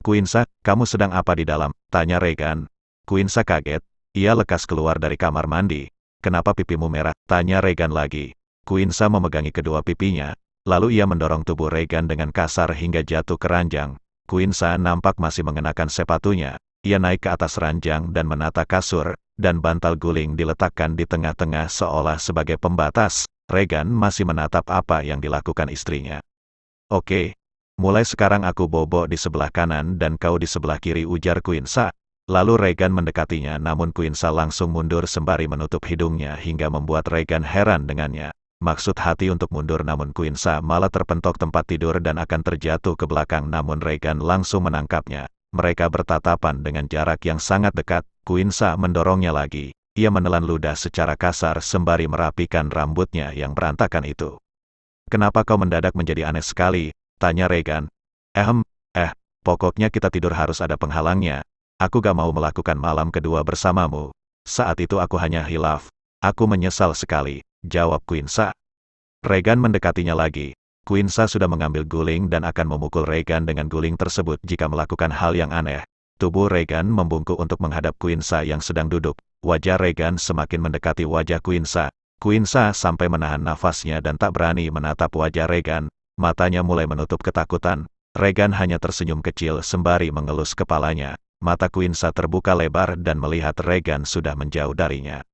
Quinsa, kamu sedang apa di dalam? Tanya Regan. Quinsa kaget. Ia lekas keluar dari kamar mandi. Kenapa pipimu merah? Tanya Regan lagi. Quinsa memegangi kedua pipinya. Lalu ia mendorong tubuh Regan dengan kasar hingga jatuh ke ranjang. Quinsa nampak masih mengenakan sepatunya. Ia naik ke atas ranjang dan menata kasur, dan bantal guling diletakkan di tengah-tengah seolah sebagai pembatas. Regan masih menatap apa yang dilakukan istrinya. Oke. Mulai sekarang aku bobo di sebelah kanan dan kau di sebelah kiri, ujar Quinsa. Lalu Regan mendekatinya, namun Quinsa langsung mundur sembari menutup hidungnya hingga membuat Regan heran dengannya. Maksud hati untuk mundur, namun Quinsa malah terpentok tempat tidur dan akan terjatuh ke belakang, namun Regan langsung menangkapnya. Mereka bertatapan dengan jarak yang sangat dekat. Quinsa mendorongnya lagi. Ia menelan ludah secara kasar sembari merapikan rambutnya yang berantakan itu. Kenapa kau mendadak menjadi aneh sekali? Tanya Regan. Pokoknya kita tidur harus ada penghalangnya. Aku gak mau melakukan malam kedua bersamamu. Saat itu aku hanya hilaf. Aku menyesal sekali, jawab Quinsa. Regan mendekatinya lagi. Quinsa sudah mengambil guling dan akan memukul Regan dengan guling tersebut jika melakukan hal yang aneh. Tubuh Regan membungkuk untuk menghadap Quinsa yang sedang duduk. Wajah Regan semakin mendekati wajah Quinsa. Quinsa sampai menahan nafasnya dan tak berani menatap wajah Regan. Matanya mulai menutup ketakutan. Regan hanya tersenyum kecil sembari mengelus kepalanya. Mata Quinsa terbuka lebar dan melihat Regan sudah menjauh darinya.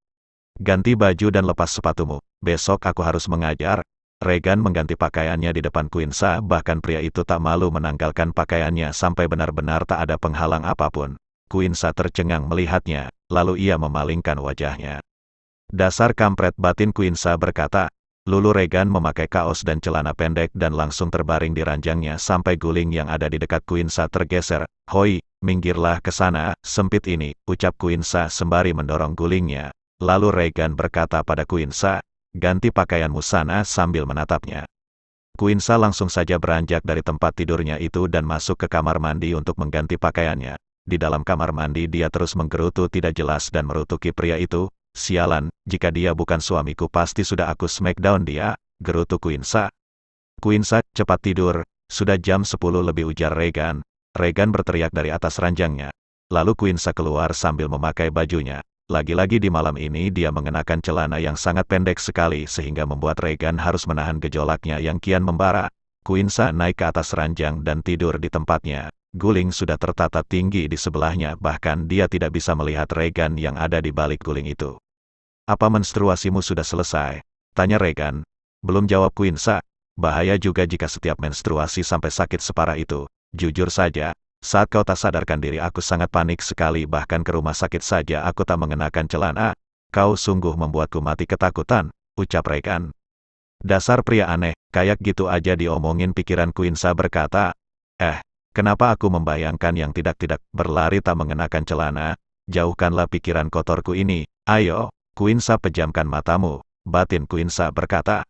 Ganti baju dan lepas sepatumu. Besok aku harus mengajar. Regan mengganti pakaiannya di depan Quinsa, bahkan pria itu tak malu menanggalkan pakaiannya sampai benar-benar tak ada penghalang apapun. Quinsa tercengang melihatnya, lalu ia memalingkan wajahnya. Dasar kampret, batin Quinsa berkata. Lalu Regan memakai kaos dan celana pendek dan langsung terbaring di ranjangnya sampai guling yang ada di dekat Quinsa tergeser. Hoi, minggirlah ke sana, sempit ini, ucap Quinsa sembari mendorong gulingnya. Lalu Regan berkata pada Quinsa, ganti pakaianmu sana, sambil menatapnya. Quinsa langsung saja beranjak dari tempat tidurnya itu dan masuk ke kamar mandi untuk mengganti pakaiannya. Di dalam kamar mandi dia terus menggerutu tidak jelas dan merutuki pria itu. Sialan, jika dia bukan suamiku pasti sudah aku smackdown dia, gerutu Quinsa. Quinsa, cepat tidur, sudah jam 10 lebih, ujar Regan. Regan berteriak dari atas ranjangnya. Lalu Quinsa keluar sambil memakai bajunya. Lagi-lagi di malam ini dia mengenakan celana yang sangat pendek sekali sehingga membuat Regan harus menahan gejolaknya yang kian membara. Quinsa naik ke atas ranjang dan tidur di tempatnya. Guling sudah tertata tinggi di sebelahnya, bahkan dia tidak bisa melihat Regan yang ada di balik guling itu. Apa menstruasimu sudah selesai? Tanya Regan. Belum, jawab Quinsa. Bahaya juga jika setiap menstruasi sampai sakit separah itu. Jujur saja, saat kau tak sadarkan diri aku sangat panik sekali, bahkan ke rumah sakit saja aku tak mengenakan celana. Kau sungguh membuatku mati ketakutan, ucap Regan. Dasar pria aneh, kayak gitu aja diomongin, pikiran Quinsa berkata. Kenapa aku membayangkan yang tidak-tidak, berlari tak mengenakan celana? Jauhkanlah pikiran kotorku ini. Ayo, Quinsa, pejamkan matamu, batin Quinsa berkata.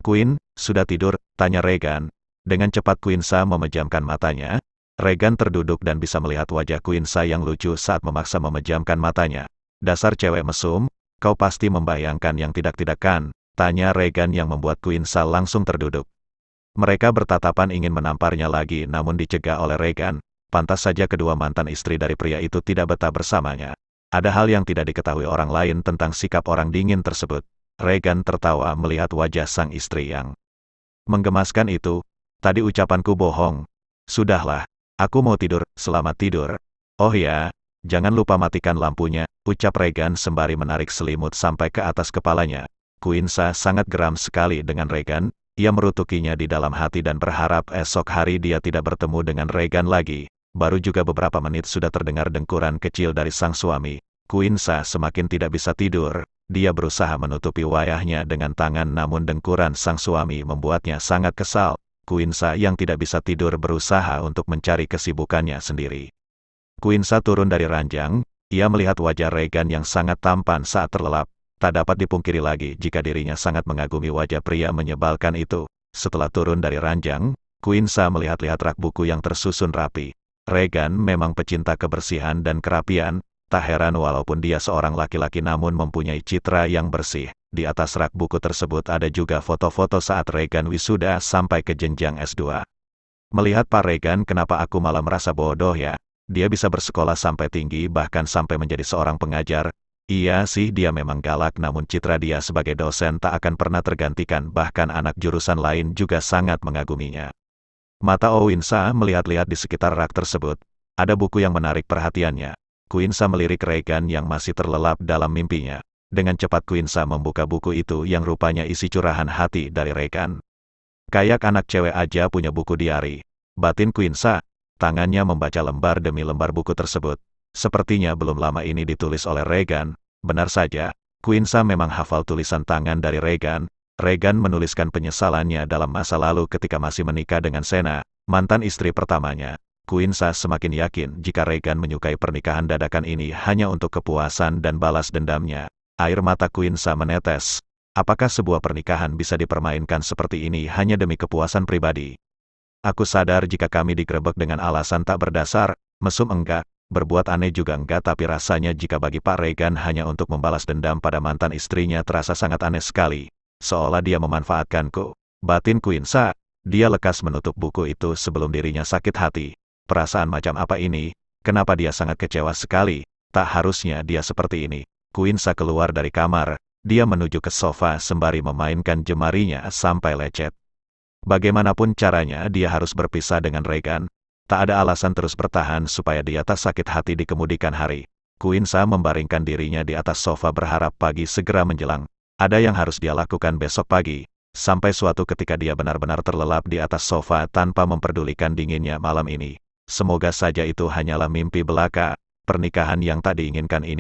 Queen, sudah tidur? Tanya Regan. Dengan cepat Quinsa memejamkan matanya. Regan terduduk dan bisa melihat wajah Quinsa yang lucu saat memaksa memejamkan matanya. Dasar cewek mesum, kau pasti membayangkan yang tidak-tidak kan? Tanya Regan yang membuat Quinsa langsung terduduk. Mereka bertatapan ingin menamparnya lagi namun dicegah oleh Regan. Pantas saja kedua mantan istri dari pria itu tidak betah bersamanya. Ada hal yang tidak diketahui orang lain tentang sikap orang dingin tersebut. Regan tertawa melihat wajah sang istri yang menggemaskan itu. Tadi ucapanku bohong. Sudahlah, aku mau tidur, selamat tidur. Oh ya, jangan lupa matikan lampunya, ucap Regan sembari menarik selimut sampai ke atas kepalanya. Quinsa sangat geram sekali dengan Regan. Ia merutukinya di dalam hati dan berharap esok hari dia tidak bertemu dengan Regan lagi. Baru juga beberapa menit sudah terdengar dengkuran kecil dari sang suami. Quinsa semakin tidak bisa tidur. Dia berusaha menutupi wajahnya dengan tangan namun dengkuran sang suami membuatnya sangat kesal. Quinsa yang tidak bisa tidur berusaha untuk mencari kesibukannya sendiri. Quinsa turun dari ranjang. Ia melihat wajah Regan yang sangat tampan saat terlelap. Tak dapat dipungkiri lagi jika dirinya sangat mengagumi wajah pria menyebalkan itu. Setelah turun dari ranjang, Quinsa melihat-lihat rak buku yang tersusun rapi. Regan memang pecinta kebersihan dan kerapian. Tak heran walaupun dia seorang laki-laki namun mempunyai citra yang bersih. Di atas rak buku tersebut ada juga foto-foto saat Regan wisuda sampai ke jenjang S2. Melihat Pak Regan, kenapa aku malah merasa bodoh ya? Dia bisa bersekolah sampai tinggi, bahkan sampai menjadi seorang pengajar. Iya sih, dia memang galak, namun citra dia sebagai dosen tak akan pernah tergantikan, bahkan anak jurusan lain juga sangat mengaguminya. Mata Owinsa melihat-lihat di sekitar rak tersebut. Ada buku yang menarik perhatiannya. Quinsa melirik Regan yang masih terlelap dalam mimpinya. Dengan cepat Quinsa membuka buku itu yang rupanya isi curahan hati dari Regan. Kayak anak cewek aja punya buku diari, batin Quinsa. Tangannya membaca lembar demi lembar buku tersebut. Sepertinya belum lama ini ditulis oleh Regan. Benar saja, Quinsa memang hafal tulisan tangan dari Regan. Regan menuliskan penyesalannya dalam masa lalu ketika masih menikah dengan Sena, mantan istri pertamanya. Quinsa semakin yakin jika Regan menyukai pernikahan dadakan ini hanya untuk kepuasan dan balas dendamnya. Air mata Quinsa menetes. Apakah sebuah pernikahan bisa dipermainkan seperti ini hanya demi kepuasan pribadi? Aku sadar jika kami digerebek dengan alasan tak berdasar, mesum enggak, berbuat aneh juga enggak, tapi rasanya jika bagi Pak Regan hanya untuk membalas dendam pada mantan istrinya terasa sangat aneh sekali. Seolah dia memanfaatkanku. Batin Quinsa. Dia lekas menutup buku itu sebelum dirinya sakit hati. Perasaan macam apa ini? Kenapa dia sangat kecewa sekali? Tak harusnya dia seperti ini. Quinsa keluar dari kamar. Dia menuju ke sofa sembari memainkan jemarinya sampai lecet. Bagaimanapun caranya dia harus berpisah dengan Regan. Tak ada alasan terus bertahan supaya dia tak sakit hati di kemudian hari. Quinsa membaringkan dirinya di atas sofa berharap pagi segera menjelang. Ada yang harus dia lakukan besok pagi. Sampai suatu ketika dia benar-benar terlelap di atas sofa tanpa memperdulikan dinginnya malam ini. Semoga saja itu hanyalah mimpi belaka. Pernikahan yang tak diinginkan ini